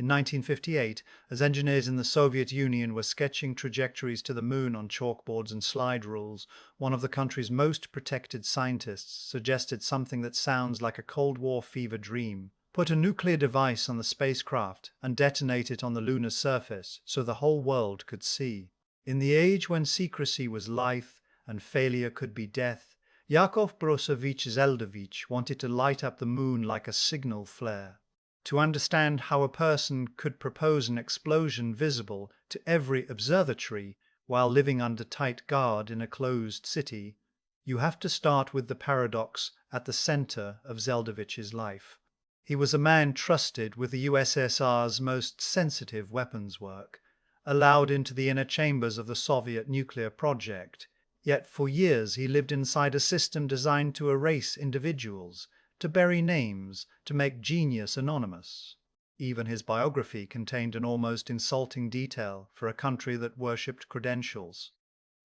In 1958, as engineers in the Soviet Union were sketching trajectories to the moon on chalkboards and slide rules, one of the country's most protected scientists suggested something that sounds like a Cold War fever dream. Put a nuclear device on the spacecraft and detonate it on the lunar surface so the whole world could see. In the age when secrecy was life and failure could be death, Yakov Borusovich Zeldovich wanted to light up the moon like a signal flare. To understand how a person could propose an explosion visible to every observatory while living under tight guard in a closed city, you have to start with the paradox at the center of Zeldovich's life. He was a man trusted with the USSR's most sensitive weapons work, allowed into the inner chambers of the Soviet nuclear project, yet for years he lived inside a system designed to erase individuals, to bury names, to make genius anonymous. Even his biography contained an almost insulting detail for a country that worshipped credentials.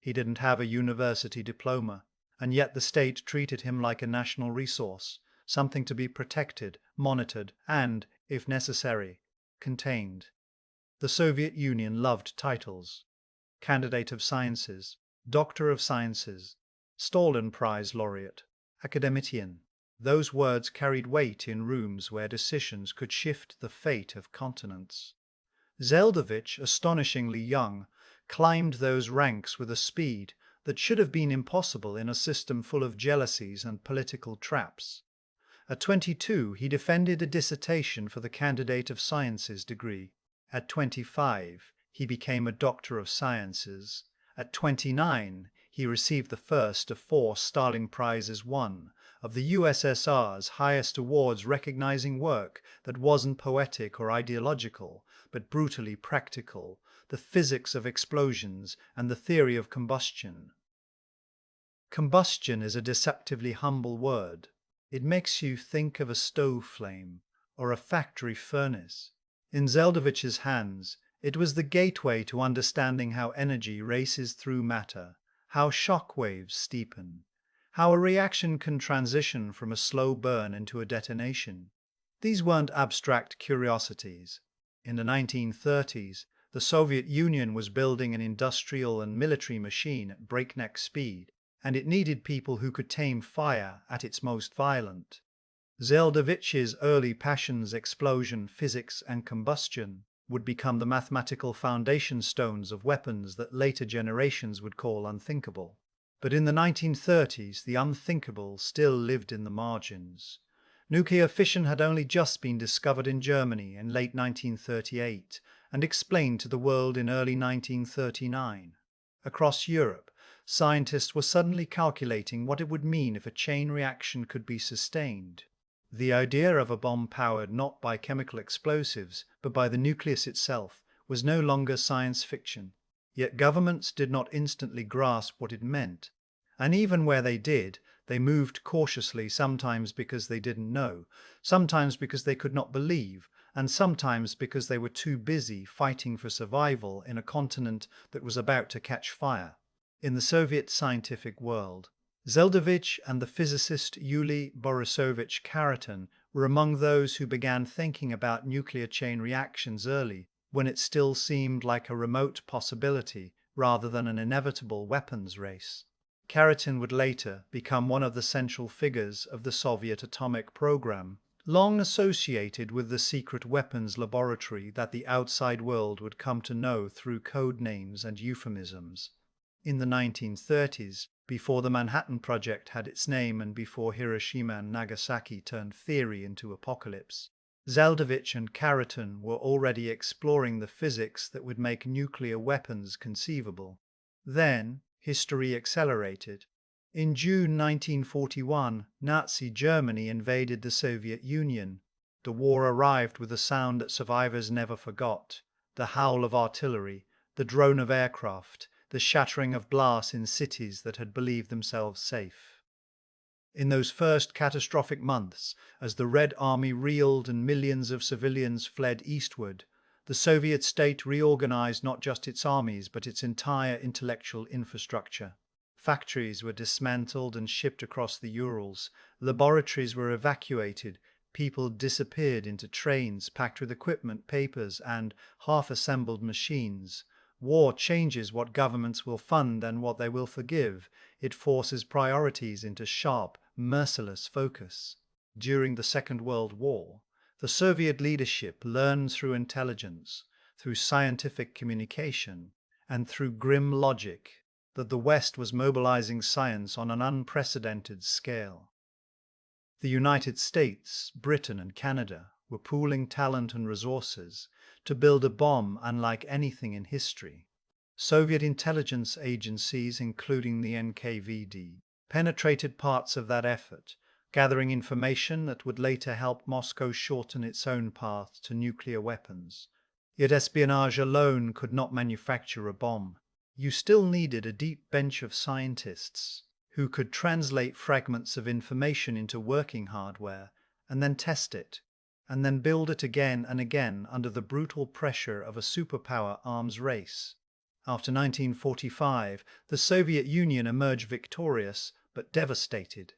He didn't have a university diploma, and yet the state treated him like a national resource, something to be protected, monitored, and, if necessary, contained. The Soviet Union loved titles: Candidate of Sciences, Doctor of Sciences, Stalin Prize Laureate, Academician. Those words carried weight in rooms where decisions could shift the fate of continents. Zeldovich, astonishingly young, climbed those ranks with a speed that should have been impossible in a system full of jealousies and political traps. At 22, he defended a dissertation for the Candidate of Sciences degree. At 25, he became a Doctor of Sciences. At 29, he received the first of 4 Stalin Prizes, one of the USSR's highest awards recognizing work that wasn't poetic or ideological, but brutally practical: the physics of explosions and the theory of combustion. Combustion is a deceptively humble word. It makes you think of a stove flame or a factory furnace. In Zeldovich's hands, it was the gateway to understanding how energy races through matter, how shock waves steepen, how a reaction can transition from a slow burn into a detonation. These weren't abstract curiosities. In the 1930s, the Soviet Union was building an industrial and military machine at breakneck speed, and it needed people who could tame fire at its most violent. Zeldovich's early passions, explosion, physics, and combustion, would become the mathematical foundation stones of weapons that later generations would call unthinkable. But in the 1930s, the unthinkable still lived in the margins. Nuclear fission had only just been discovered in Germany in late 1938 and explained to the world in early 1939. Across Europe, scientists were suddenly calculating what it would mean if a chain reaction could be sustained. The idea of a bomb powered not by chemical explosives, but by the nucleus itself, was no longer science fiction. Yet governments did not instantly grasp what it meant. And even where they did, they moved cautiously, sometimes because they didn't know, sometimes because they could not believe, and sometimes because they were too busy fighting for survival in a continent that was about to catch fire. In the Soviet scientific world, Zeldovich and the physicist Yuri Borisovich Khariton were among those who began thinking about nuclear chain reactions early, when it still seemed like a remote possibility rather than an inevitable weapons race. Khariton would later become one of the central figures of the Soviet atomic program, long associated with the secret weapons laboratory that the outside world would come to know through code names and euphemisms. In the 1930s, before the Manhattan Project had its name and before Hiroshima and Nagasaki turned theory into apocalypse, Zeldovich and Khariton were already exploring the physics that would make nuclear weapons conceivable. Then, history accelerated. In June 1941, Nazi Germany invaded the Soviet Union. The war arrived with a sound that survivors never forgot: the howl of artillery, the drone of aircraft, the shattering of glass in cities that had believed themselves safe. In those first catastrophic months, as the Red Army reeled and millions of civilians fled eastward, the Soviet state reorganized not just its armies but its entire intellectual infrastructure. Factories were dismantled and shipped across the Urals, laboratories were evacuated, People disappeared into trains packed with equipment, papers, and half-assembled machines. War changes what governments will fund and what they will forgive. It forces priorities into sharp, merciless focus. During the Second World War, the Soviet leadership learned through intelligence, through scientific communication, and through grim logic that the West was mobilizing science on an unprecedented scale. The United States, Britain, and Canada were pooling talent and resources to build a bomb unlike anything in history. Soviet intelligence agencies, including the NKVD, penetrated parts of that effort, gathering information that would later help Moscow shorten its own path to nuclear weapons. Yet espionage alone could not manufacture a bomb. You still needed a deep bench of scientists who could translate fragments of information into working hardware and then test it, and then build it again and again under the brutal pressure of a superpower arms race. After 1945, the Soviet Union emerged victorious but devastated.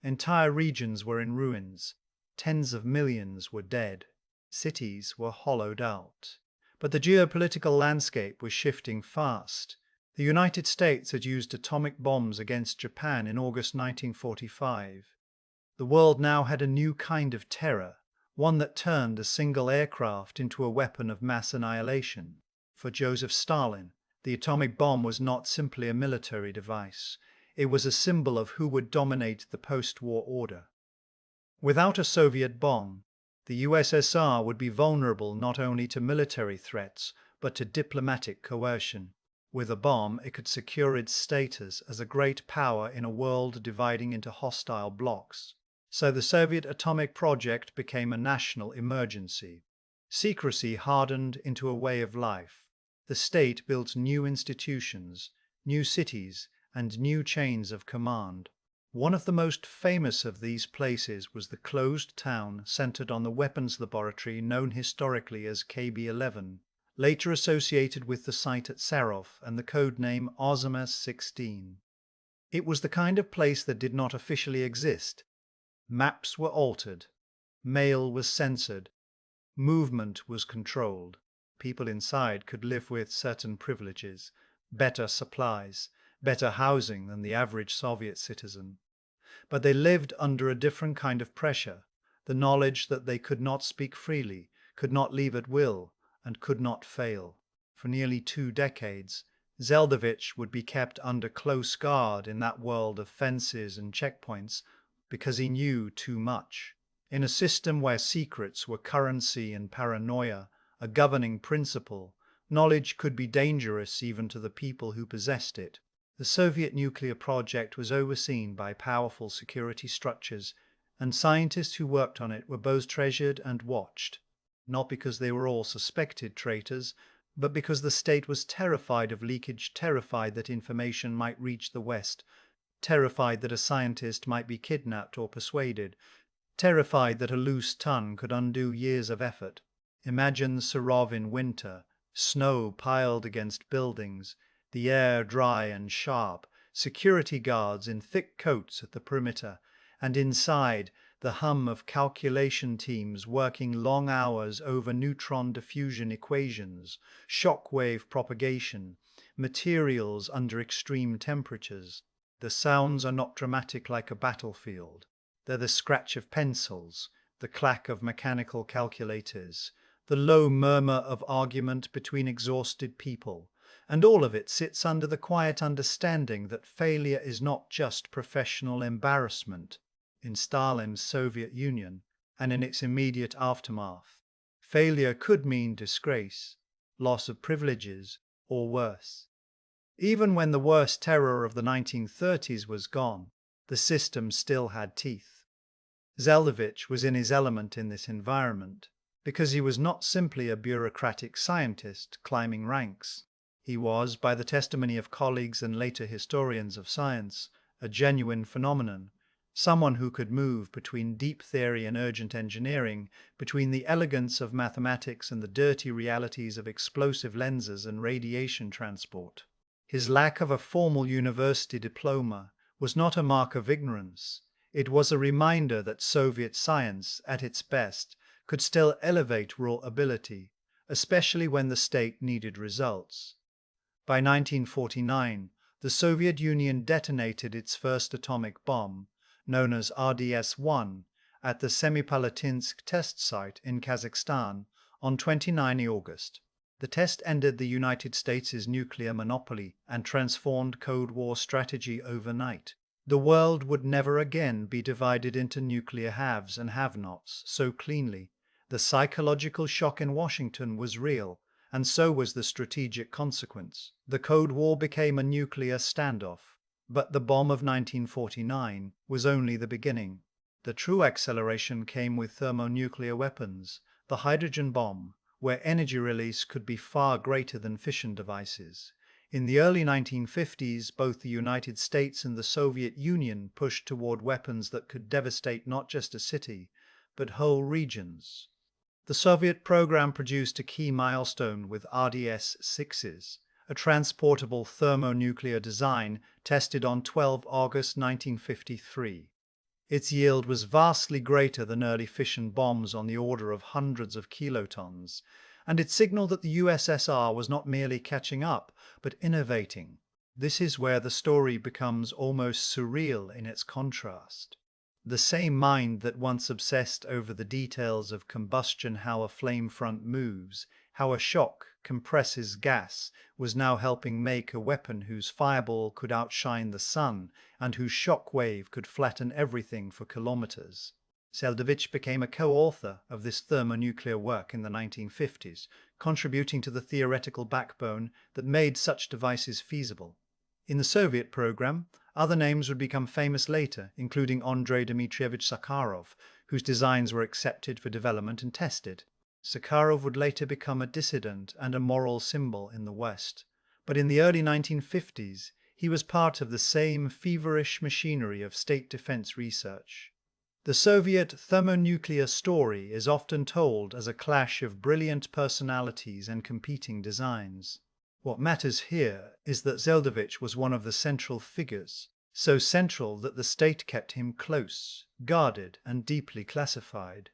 Entire regions were in ruins. Tens of millions were dead. Cities were hollowed out. But the geopolitical landscape was shifting fast. The United States had used atomic bombs against Japan in August 1945. The world now had a new kind of terror, one that turned a single aircraft into a weapon of mass annihilation. For Joseph Stalin, the atomic bomb was not simply a military device. It was a symbol of who would dominate the post-war order. Without a Soviet bomb, the USSR would be vulnerable not only to military threats, but to diplomatic coercion. With a bomb, it could secure its status as a great power in a world dividing into hostile blocs. So the Soviet atomic project became a national emergency. Secrecy hardened into a way of life. The state built new institutions, new cities, and new chains of command. One of the most famous of these places was the closed town centered on the weapons laboratory known historically as KB-11, later associated with the site at Sarov and the code name Ozymas-16. It was the kind of place that did not officially exist. Maps were altered, mail was censored, movement was controlled. People inside could live with certain privileges, better supplies, better housing than the average Soviet citizen. But they lived under a different kind of pressure, the knowledge that they could not speak freely, could not leave at will, and could not fail. For nearly 2 decades, Zeldovich would be kept under close guard in that world of fences and checkpoints because he knew too much. In a system where secrets were currency and paranoia a governing principle, knowledge could be dangerous even to the people who possessed it. The Soviet nuclear project was overseen by powerful security structures, and scientists who worked on it were both treasured and watched, not because they were all suspected traitors, but because the state was terrified of leakage, terrified that information might reach the West, terrified that a scientist might be kidnapped or persuaded, terrified that a loose tongue could undo years of effort. Imagine Sarov in winter, snow piled against buildings, the air dry and sharp, security guards in thick coats at the perimeter, and inside, the hum of calculation teams working long hours over neutron diffusion equations, shock wave propagation, materials under extreme temperatures. The sounds are not dramatic like a battlefield. They're the scratch of pencils, the clack of mechanical calculators, the low murmur of argument between exhausted people, and all of it sits under the quiet understanding that failure is not just professional embarrassment. In Stalin's Soviet Union and in its immediate aftermath, failure could mean disgrace, loss of privileges, or worse. Even when the worst terror of the 1930s was gone, the system still had teeth. Zeldovich was in his element in this environment because he was not simply a bureaucratic scientist climbing ranks. He was, by the testimony of colleagues and later historians of science, a genuine phenomenon, someone who could move between deep theory and urgent engineering, between the elegance of mathematics and the dirty realities of explosive lenses and radiation transport. His lack of a formal university diploma was not a mark of ignorance. It was a reminder that Soviet science, at its best, could still elevate raw ability, especially when the state needed results. By 1949, the Soviet Union detonated its first atomic bomb, known as RDS-1, at the Semipalatinsk test site in Kazakhstan on 29 August. The test ended the United States' nuclear monopoly and transformed Cold War strategy overnight. The world would never again be divided into nuclear haves and have-nots so cleanly. The psychological shock in Washington was real, and so was the strategic consequence. The Cold War became a nuclear standoff, but the bomb of 1949 was only the beginning. The true acceleration came with thermonuclear weapons, the hydrogen bomb, where energy release could be far greater than fission devices. In the early 1950s, both the United States and the Soviet Union pushed toward weapons that could devastate not just a city, but whole regions. The Soviet program produced a key milestone with RDS-6s, a transportable thermonuclear design tested on 12 August 1953. Its yield was vastly greater than early fission bombs on the order of hundreds of kilotons, and it signaled that the USSR was not merely catching up, but innovating. This is where the story becomes almost surreal in its contrast. The same mind that once obsessed over the details of combustion, how a flame front moves, how a shock compresses gas, was now helping make a weapon whose fireball could outshine the sun and whose shock wave could flatten everything for kilometers. Zeldovich became a co-author of this thermonuclear work in the 1950s, contributing to the theoretical backbone that made such devices feasible. In the Soviet program, other names would become famous later, including Andrei Dmitrievich Sakharov, whose designs were accepted for development and tested. Sakharov would later become a dissident and a moral symbol in the West, but in the early 1950s, he was part of the same feverish machinery of state defense research. The Soviet thermonuclear story is often told as a clash of brilliant personalities and competing designs. What matters here is that Zeldovich was one of the central figures, so central that the state kept him close, guarded, and deeply classified.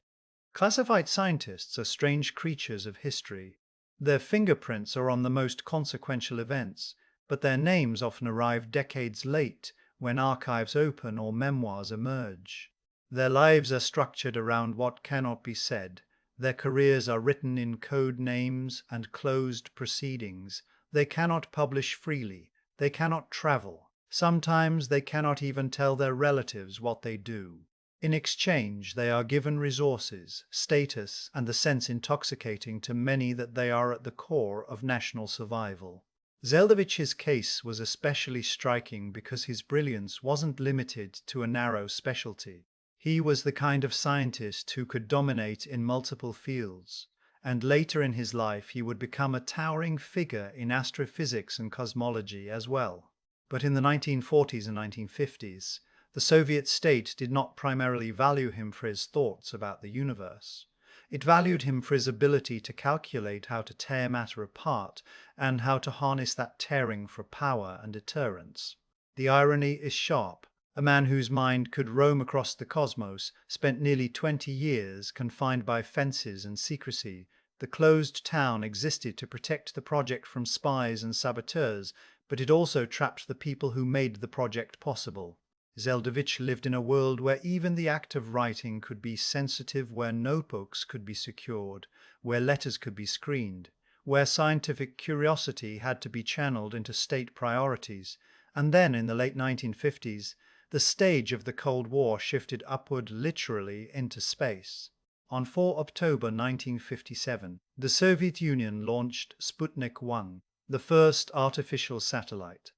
Classified scientists are strange creatures of history. Their fingerprints are on the most consequential events, but their names often arrive decades late when archives open or memoirs emerge. Their lives are structured around what cannot be said. Their careers are written in code names and closed proceedings. They cannot publish freely. They cannot travel. Sometimes they cannot even tell their relatives what they do. In exchange, they are given resources, status, and the sense intoxicating to many that they are at the core of national survival. Zeldovich's case was especially striking because his brilliance wasn't limited to a narrow specialty. He was the kind of scientist who could dominate in multiple fields, and later in his life he would become a towering figure in astrophysics and cosmology as well. But in the 1940s and 1950s, the Soviet state did not primarily value him for his thoughts about the universe. It valued him for his ability to calculate how to tear matter apart and how to harness that tearing for power and deterrence. The irony is sharp. A man whose mind could roam across the cosmos spent nearly 20 years confined by fences and secrecy. The closed town existed to protect the project from spies and saboteurs, but it also trapped the people who made the project possible. Zeldovich lived in a world where even the act of writing could be sensitive, where notebooks could be secured, where letters could be screened, where scientific curiosity had to be channeled into state priorities. And then, in the late 1950s, the stage of the Cold War shifted upward, literally into space. On 4 October 1957, the Soviet Union launched Sputnik 1, the first artificial satellite.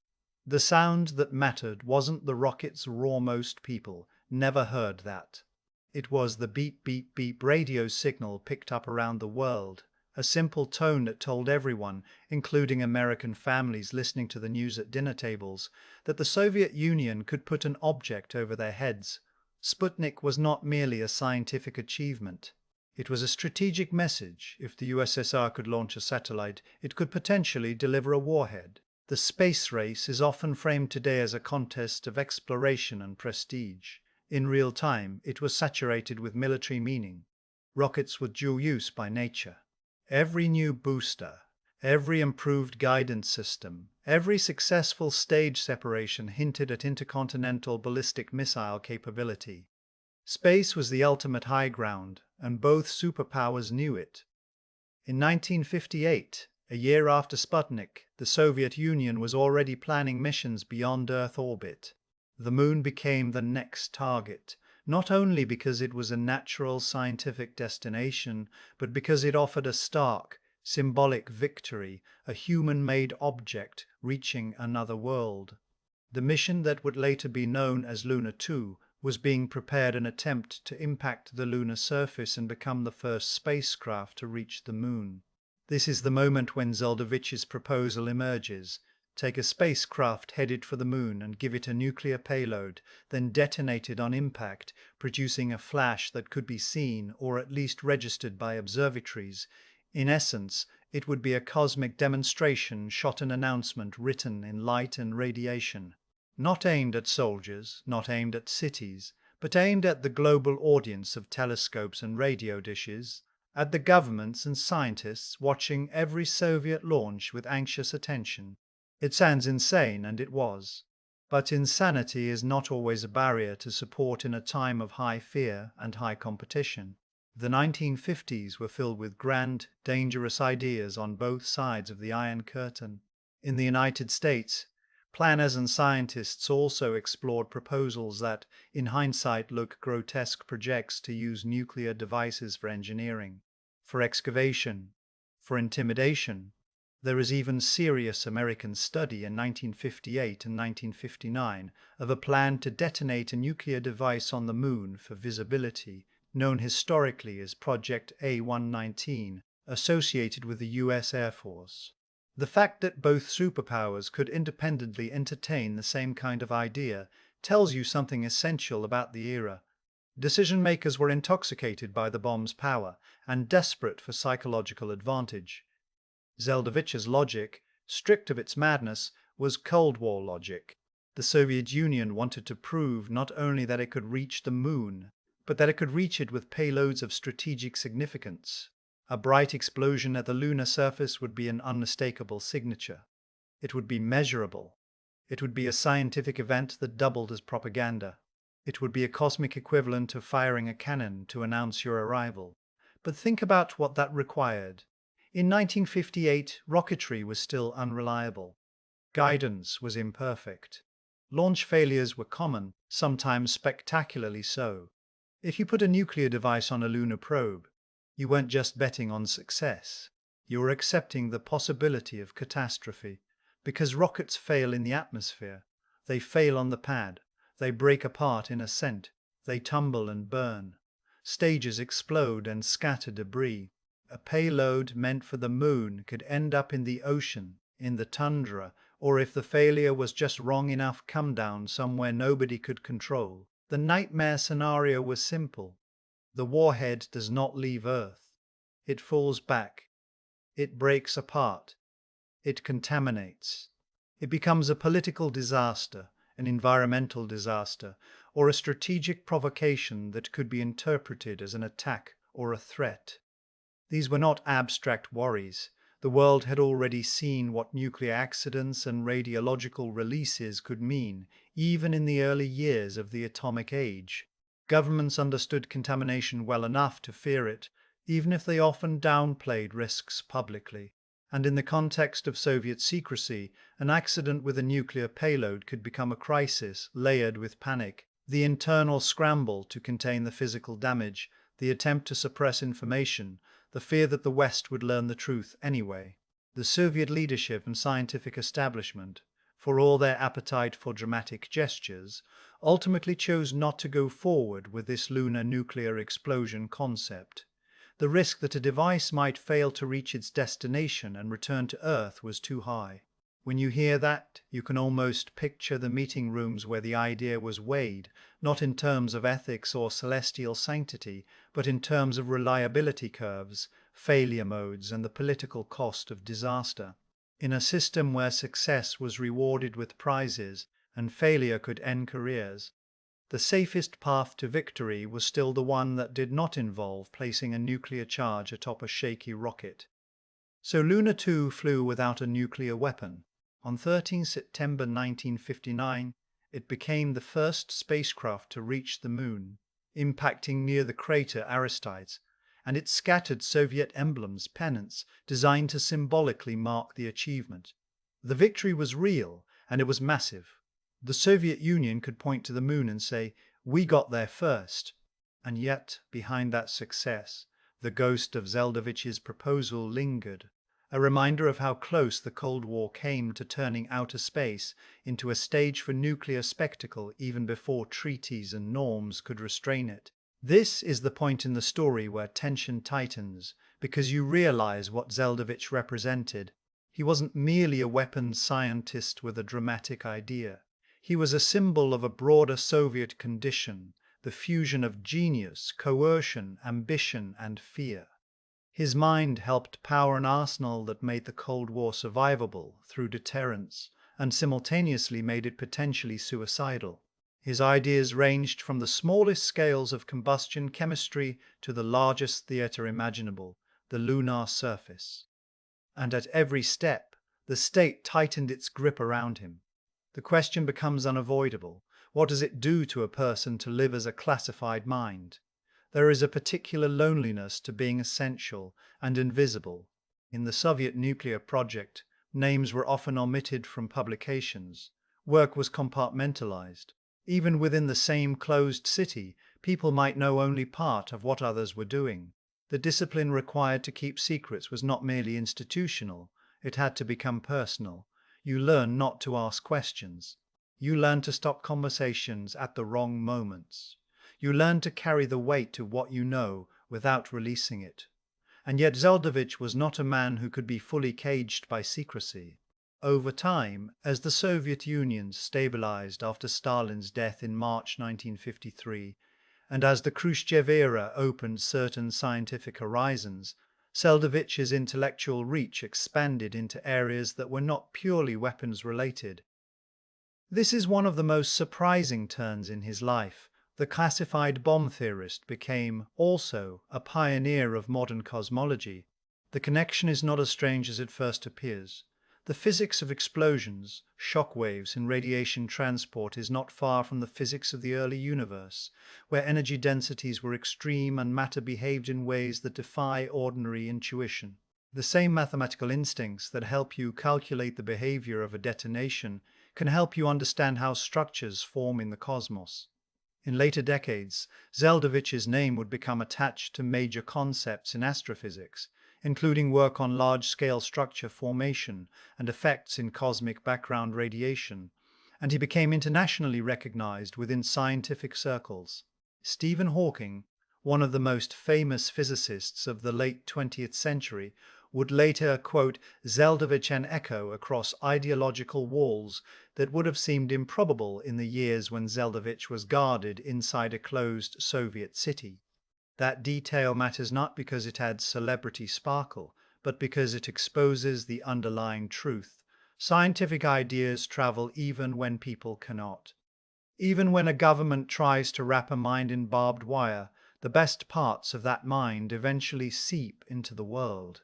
The sound that mattered wasn't the rocket's roar. Most people never heard that. It was the beep beep beep radio signal picked up around the world, a simple tone that told everyone, including American families listening to the news at dinner tables, that the Soviet Union could put an object over their heads. Sputnik was not merely a scientific achievement. It was a strategic message. If the USSR could launch a satellite, it could potentially deliver a warhead. The space race is often framed today as a contest of exploration and prestige. In real time, it was saturated with military meaning. Rockets were dual use by nature. Every new booster, every improved guidance system, every successful stage separation hinted at intercontinental ballistic missile capability. Space was the ultimate high ground, and both superpowers knew it. In 1958, a year after Sputnik, the Soviet Union was already planning missions beyond Earth orbit. The Moon became the next target, not only because it was a natural scientific destination, but because it offered a stark, symbolic victory, a human-made object reaching another world. The mission that would later be known as Luna 2 was being prepared an attempt to impact the lunar surface and become the first spacecraft to reach the Moon. This is the moment when Zeldovich's proposal emerges. Take a spacecraft headed for the Moon and give it a nuclear payload, then detonate it on impact, producing a flash that could be seen or at least registered by observatories. In essence, it would be a cosmic demonstration shot, an announcement written in light and radiation. Not aimed at soldiers, not aimed at cities, but aimed at the global audience of telescopes and radio dishes, at the governments and scientists watching every Soviet launch with anxious attention. It sounds insane, and it was. But insanity is not always a barrier to support in a time of high fear and high competition. The 1950s were filled with grand, dangerous ideas on both sides of the Iron Curtain. In the United States, planners and scientists also explored proposals that, in hindsight, look grotesque projects to use nuclear devices for engineering, for excavation, for intimidation. There is even serious American study in 1958 and 1959 of a plan to detonate a nuclear device on the Moon for visibility, known historically as Project A119, associated with the US Air Force. The fact that both superpowers could independently entertain the same kind of idea tells you something essential about the era. Decision makers were intoxicated by the bomb's power and desperate for psychological advantage. Zeldovich's logic, stripped of its madness, was Cold War logic. The Soviet Union wanted to prove not only that it could reach the Moon, but that it could reach it with payloads of strategic significance. A bright explosion at the lunar surface would be an unmistakable signature. It would be measurable. It would be a scientific event that doubled as propaganda. It would be a cosmic equivalent of firing a cannon to announce your arrival. But think about what that required. In 1958, rocketry was still unreliable. Guidance was imperfect. Launch failures were common, sometimes spectacularly so. If you put a nuclear device on a lunar probe, you weren't just betting on success. You were accepting the possibility of catastrophe. Because rockets fail in the atmosphere, they fail on the pad, they break apart in ascent, they tumble and burn. Stages explode and scatter debris. A payload meant for the Moon could end up in the ocean, in the tundra, or if the failure was just wrong enough, come down somewhere nobody could control. The nightmare scenario was simple. The warhead does not leave Earth. It falls back. It breaks apart. It contaminates. It becomes a political disaster, an environmental disaster, or a strategic provocation that could be interpreted as an attack or a threat. These were not abstract worries. The world had already seen what nuclear accidents and radiological releases could mean, even in the early years of the atomic age. Governments understood contamination well enough to fear it, even if they often downplayed risks publicly. And in the context of Soviet secrecy, an accident with a nuclear payload could become a crisis layered with panic. The internal scramble to contain the physical damage, the attempt to suppress information, the fear that the West would learn the truth anyway. The Soviet leadership and scientific establishment, for all their appetite for dramatic gestures, ultimately chose not to go forward with this lunar nuclear explosion concept. The risk that a device might fail to reach its destination and return to Earth was too high. When you hear that, you can almost picture the meeting rooms where the idea was weighed, not in terms of ethics or celestial sanctity, but in terms of reliability curves, failure modes, and the political cost of disaster. In a system where success was rewarded with prizes and failure could end careers, The safest path to victory was still the one that did not involve placing a nuclear charge atop a shaky rocket. So Luna 2 flew without a nuclear weapon. On 13 September 1959, it became the first spacecraft to reach the Moon, impacting near the crater Aristides, and it scattered Soviet emblems, pennants, designed to symbolically mark the achievement. The victory was real, and it was massive. The Soviet Union could point to the Moon and say, "We got there first." And yet, behind that success, the ghost of Zeldovich's proposal lingered, a reminder of how close the Cold War came to turning outer space into a stage for nuclear spectacle even before treaties and norms could restrain it. This is the point in the story where tension tightens, because you realize what Zeldovich represented. He wasn't merely a weapons scientist with a dramatic idea. He was a symbol of a broader Soviet condition, the fusion of genius, coercion, ambition, and fear. His mind helped power an arsenal that made the Cold War survivable through deterrence and simultaneously made it potentially suicidal. His ideas ranged from the smallest scales of combustion chemistry to the largest theater imaginable, the lunar surface. And at every step, the state tightened its grip around him. The question becomes unavoidable. What does it do to a person to live as a classified mind? There is a particular loneliness to being essential and invisible. In the Soviet nuclear project, names were often omitted from publications. Work was compartmentalized. Even within the same closed city, people might know only part of what others were doing. The discipline required to keep secrets was not merely institutional, it had to become personal. You learn not to ask questions. You learn to stop conversations at the wrong moments. You learn to carry the weight to what you know without releasing it. And yet Zeldovich was not a man who could be fully caged by secrecy. Over time, as the Soviet Union stabilized after Stalin's death in March 1953, and as the Khrushchev era opened certain scientific horizons, Zeldovich's intellectual reach expanded into areas that were not purely weapons-related. This is one of the most surprising turns in his life. The classified bomb theorist became also a pioneer of modern cosmology. The connection is not as strange as it first appears. The physics of explosions, shock waves, and radiation transport is not far from the physics of the early universe, where energy densities were extreme and matter behaved in ways that defy ordinary intuition. The same mathematical instincts that help you calculate the behavior of a detonation can help you understand how structures form in the cosmos. In later decades, Zeldovich's name would become attached to major concepts in astrophysics, including work on large-scale structure formation and effects in cosmic background radiation, and he became internationally recognized within scientific circles. Stephen Hawking, one of the most famous physicists of the late 20th century, would later quote Zeldovich and echo across ideological walls that would have seemed improbable in the years when Zeldovich was guarded inside a closed Soviet city. That detail matters not because it adds celebrity sparkle, but because it exposes the underlying truth. Scientific ideas travel even when people cannot. Even when a government tries to wrap a mind in barbed wire, the best parts of that mind eventually seep into the world.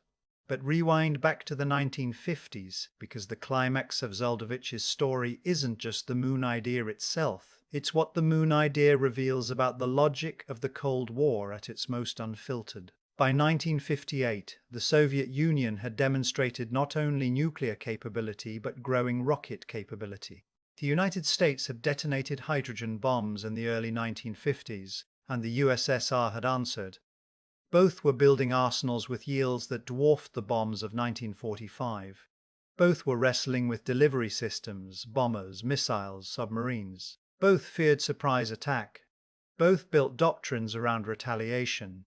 But rewind back to the 1950s, because the climax of Zeldovich's story isn't just the moon idea itself, it's what the moon idea reveals about the logic of the Cold War at its most unfiltered. By 1958, the Soviet Union had demonstrated not only nuclear capability but growing rocket capability. The United States had detonated hydrogen bombs in the early 1950s, and the USSR had answered. Both were building arsenals with yields that dwarfed the bombs of 1945. Both were wrestling with delivery systems, bombers, missiles, submarines. Both feared surprise attack. Both built doctrines around retaliation.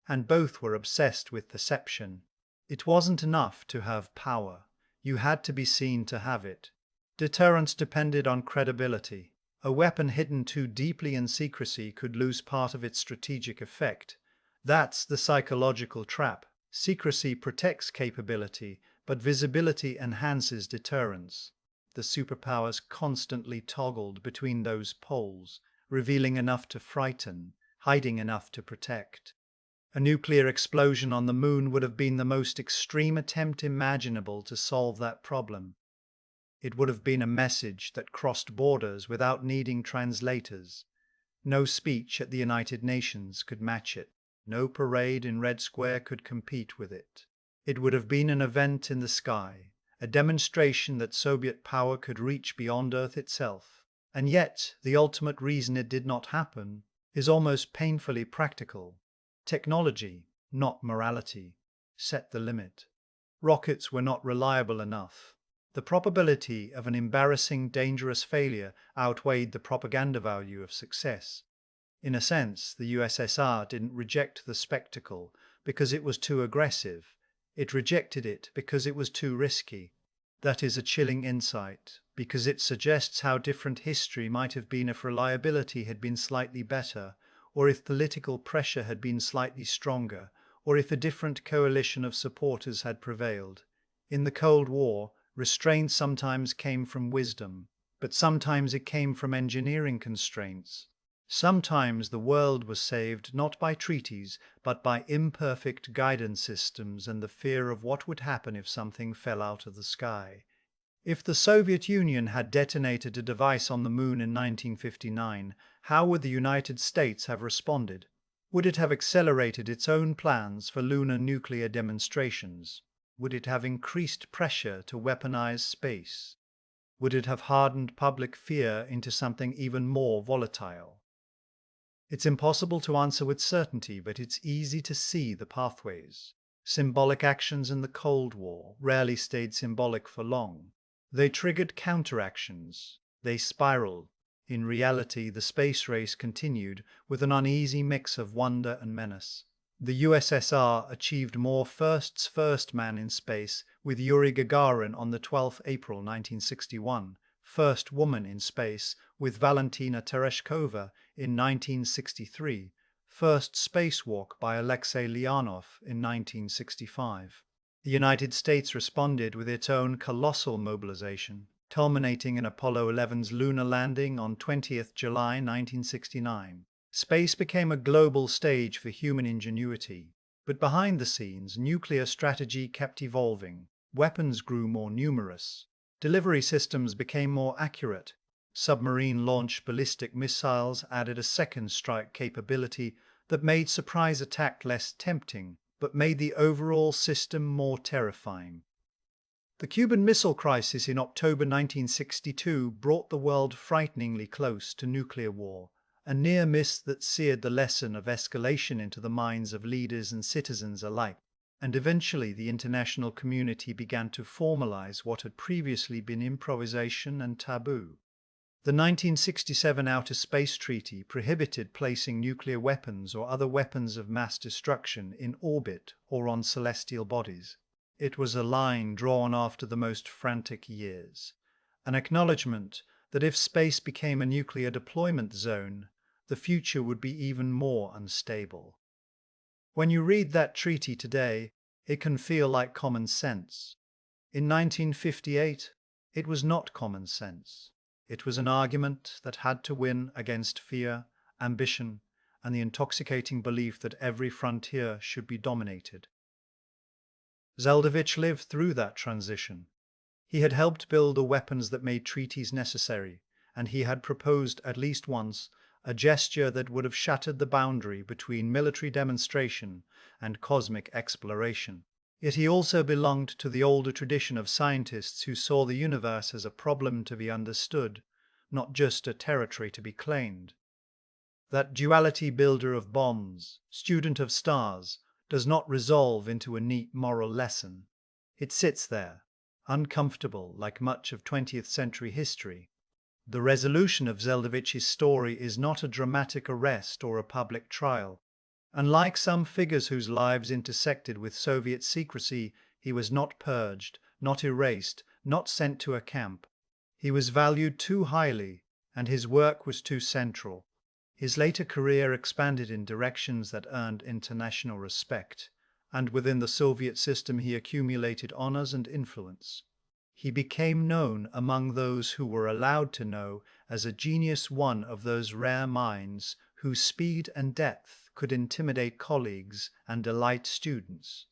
And both were obsessed with perception. It wasn't enough to have power. You had to be seen to have it. Deterrence depended on credibility. A weapon hidden too deeply in secrecy could lose part of its strategic effect. That's the psychological trap. Secrecy protects capability, but visibility enhances deterrence. The superpowers constantly toggled between those poles, revealing enough to frighten, hiding enough to protect. A nuclear explosion on the moon would have been the most extreme attempt imaginable to solve that problem. It would have been a message that crossed borders without needing translators. No speech at the United Nations could match it. No parade in Red Square could compete with it. It would have been an event in the sky, a demonstration that Soviet power could reach beyond Earth itself. And yet, the ultimate reason it did not happen is almost painfully practical. Technology, not morality, set the limit. Rockets were not reliable enough. The probability of an embarrassing, dangerous failure outweighed the propaganda value of success. In a sense, the USSR didn't reject the spectacle because it was too aggressive. It rejected it because it was too risky. That is a chilling insight, because it suggests how different history might have been if reliability had been slightly better, or if political pressure had been slightly stronger, or if a different coalition of supporters had prevailed. In the Cold War, restraint sometimes came from wisdom, but sometimes it came from engineering constraints. Sometimes the world was saved not by treaties, but by imperfect guidance systems and the fear of what would happen if something fell out of the sky. If the Soviet Union had detonated a device on the moon in 1959, how would the United States have responded? Would it have accelerated its own plans for lunar nuclear demonstrations? Would it have increased pressure to weaponize space? Would it have hardened public fear into something even more volatile? It's impossible to answer with certainty, but it's easy to see the pathways. Symbolic actions in the Cold War rarely stayed symbolic for long. They triggered counteractions. They spiraled. In reality, the space race continued with an uneasy mix of wonder and menace. The USSR achieved more firsts: first man in space with Yuri Gagarin on the 12th April 1961, first woman in space with Valentina Tereshkova in 1963, first spacewalk by Alexei Leonov in 1965. The United States responded with its own colossal mobilization, culminating in Apollo 11's lunar landing on 20th July 1969. Space became a global stage for human ingenuity. But behind the scenes, nuclear strategy kept evolving. Weapons grew more numerous. Delivery systems became more accurate. Submarine-launched ballistic missiles added a second strike capability that made surprise attack less tempting, but made the overall system more terrifying. The Cuban Missile Crisis in October 1962 brought the world frighteningly close to nuclear war, a near miss that seared the lesson of escalation into the minds of leaders and citizens alike. And eventually the international community began to formalize what had previously been improvisation and taboo. The 1967 Outer Space Treaty prohibited placing nuclear weapons or other weapons of mass destruction in orbit or on celestial bodies. It was a line drawn after the most frantic years, an acknowledgement that if space became a nuclear deployment zone, the future would be even more unstable. When you read that treaty today, it can feel like common sense. In 1958, it was not common sense. It was an argument that had to win against fear, ambition, and the intoxicating belief that every frontier should be dominated. Zeldovich lived through that transition. He had helped build the weapons that made treaties necessary, and he had proposed at least once a gesture that would have shattered the boundary between military demonstration and cosmic exploration. Yet he also belonged to the older tradition of scientists who saw the universe as a problem to be understood, not just a territory to be claimed. That duality, builder of bombs, student of stars, does not resolve into a neat moral lesson. It sits there, uncomfortable like much of 20th century history. The resolution of Zeldovich's story is not a dramatic arrest or a public trial. Unlike some figures whose lives intersected with Soviet secrecy, he was not purged, not erased, not sent to a camp. He was valued too highly, and his work was too central. His later career expanded in directions that earned international respect, and within the Soviet system he accumulated honors and influence. He became known among those who were allowed to know as a genius, one of those rare minds whose speed and depth could intimidate colleagues and delight students.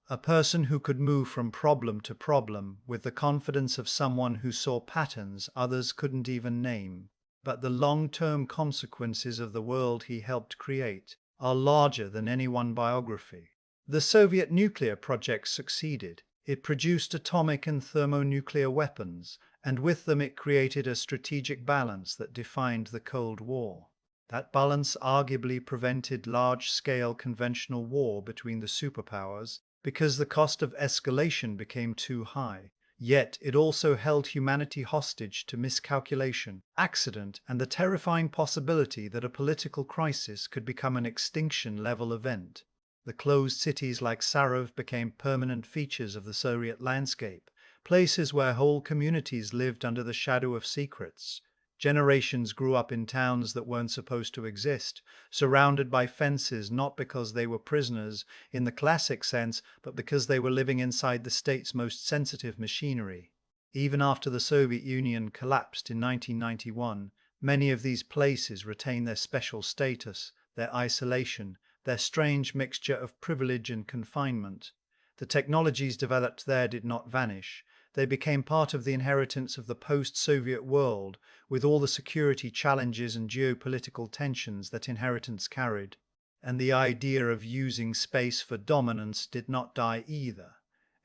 A person who could move from problem to problem with the confidence of someone who saw patterns others couldn't even name. But the long-term consequences of the world he helped create are larger than any one biography. The Soviet nuclear project succeeded. It produced atomic and thermonuclear weapons, and with them it created a strategic balance that defined the Cold War. That balance arguably prevented large-scale conventional war between the superpowers because the cost of escalation became too high. Yet it also held humanity hostage to miscalculation, accident, and the terrifying possibility that a political crisis could become an extinction-level event. The closed cities like Sarov became permanent features of the Soviet landscape, places where whole communities lived under the shadow of secrets. Generations grew up in towns that weren't supposed to exist, surrounded by fences not because they were prisoners in the classic sense, but because they were living inside the state's most sensitive machinery. Even after the Soviet Union collapsed in 1991, many of these places retained their special status, their isolation, their strange mixture of privilege and confinement. The technologies developed there did not vanish. They became part of the inheritance of the post-Soviet world, with all the security challenges and geopolitical tensions that inheritance carried. And the idea of using space for dominance did not die either.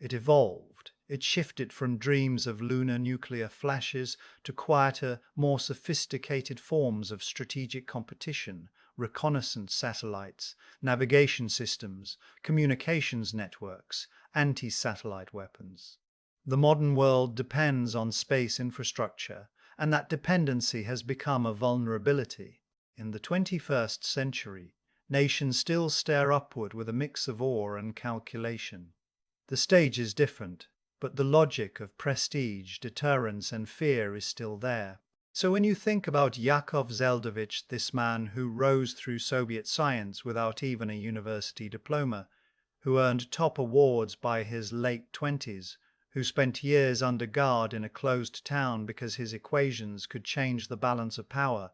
It evolved. It shifted from dreams of lunar nuclear flashes to quieter, more sophisticated forms of strategic competition, reconnaissance satellites, navigation systems, communications networks, anti-satellite weapons. The modern world depends on space infrastructure, and that dependency has become a vulnerability. In the 21st century, nations still stare upward with a mix of awe and calculation. The stage is different, but the logic of prestige, deterrence, and fear is still there. So when you think about Yakov Zeldovich, this man who rose through Soviet science without even a university diploma, who earned top awards by his late 20s, who spent years under guard in a closed town because his equations could change the balance of power,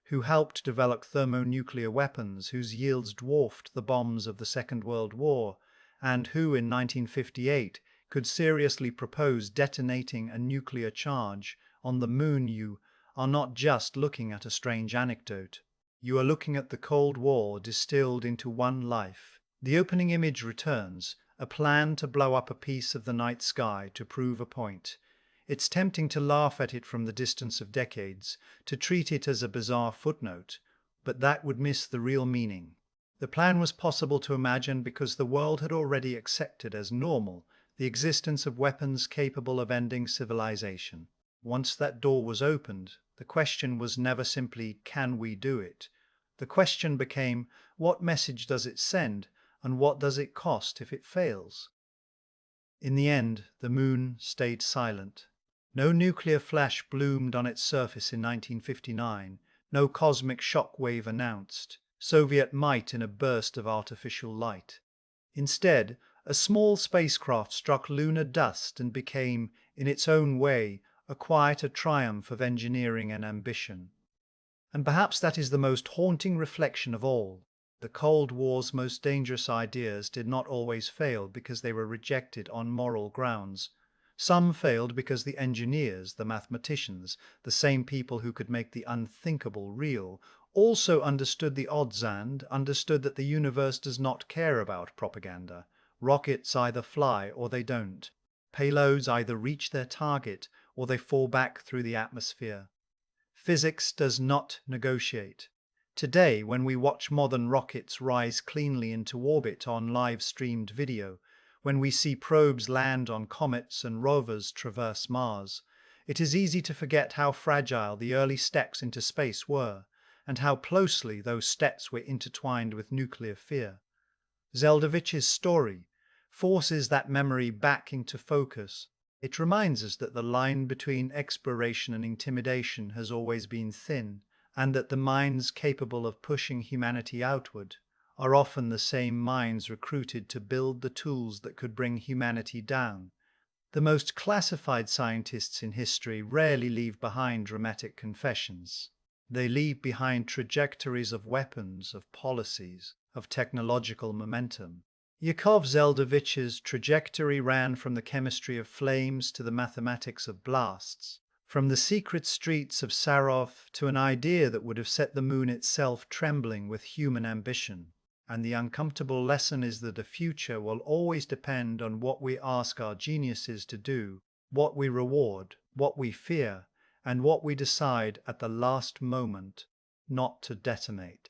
who helped develop thermonuclear weapons whose yields dwarfed the bombs of the Second World War, and who in 1958 could seriously propose detonating a nuclear charge on the moon, you are not just looking at a strange anecdote. You are looking at the Cold War distilled into one life. The opening image returns, a plan to blow up a piece of the night sky to prove a point. It's tempting to laugh at it from the distance of decades, to treat it as a bizarre footnote, but that would miss the real meaning. The plan was possible to imagine because the world had already accepted as normal the existence of weapons capable of ending civilization. Once that door was opened, the question was never simply, can we do it? The question became, what message does it send, and what does it cost if it fails? In the end, the moon stayed silent. No nuclear flash bloomed on its surface in 1959, no cosmic shock wave announced Soviet might in a burst of artificial light. Instead, a small spacecraft struck lunar dust and became, in its own way, a quieter triumph of engineering and ambition. And perhaps that is the most haunting reflection of all. The Cold War's most dangerous ideas did not always fail because they were rejected on moral grounds. Some failed because the engineers, the mathematicians, the same people who could make the unthinkable real, also understood the odds and understood that the universe does not care about propaganda. Rockets either fly or they don't. Payloads either reach their target or they fall back through the atmosphere. Physics does not negotiate. Today, when we watch modern rockets rise cleanly into orbit on live-streamed video, when we see probes land on comets and rovers traverse Mars, it is easy to forget how fragile the early steps into space were, and how closely those steps were intertwined with nuclear fear. Zeldovich's story forces that memory back into focus. It reminds us that the line between exploration and intimidation has always been thin, and that the minds capable of pushing humanity outward are often the same minds recruited to build the tools that could bring humanity down. The most classified scientists in history rarely leave behind dramatic confessions. They leave behind trajectories of weapons, of policies, of technological momentum. Yakov Zeldovich's trajectory ran from the chemistry of flames to the mathematics of blasts, from the secret streets of Sarov to an idea that would have set the moon itself trembling with human ambition. And the uncomfortable lesson is that the future will always depend on what we ask our geniuses to do, what we reward, what we fear, and what we decide at the last moment not to detonate.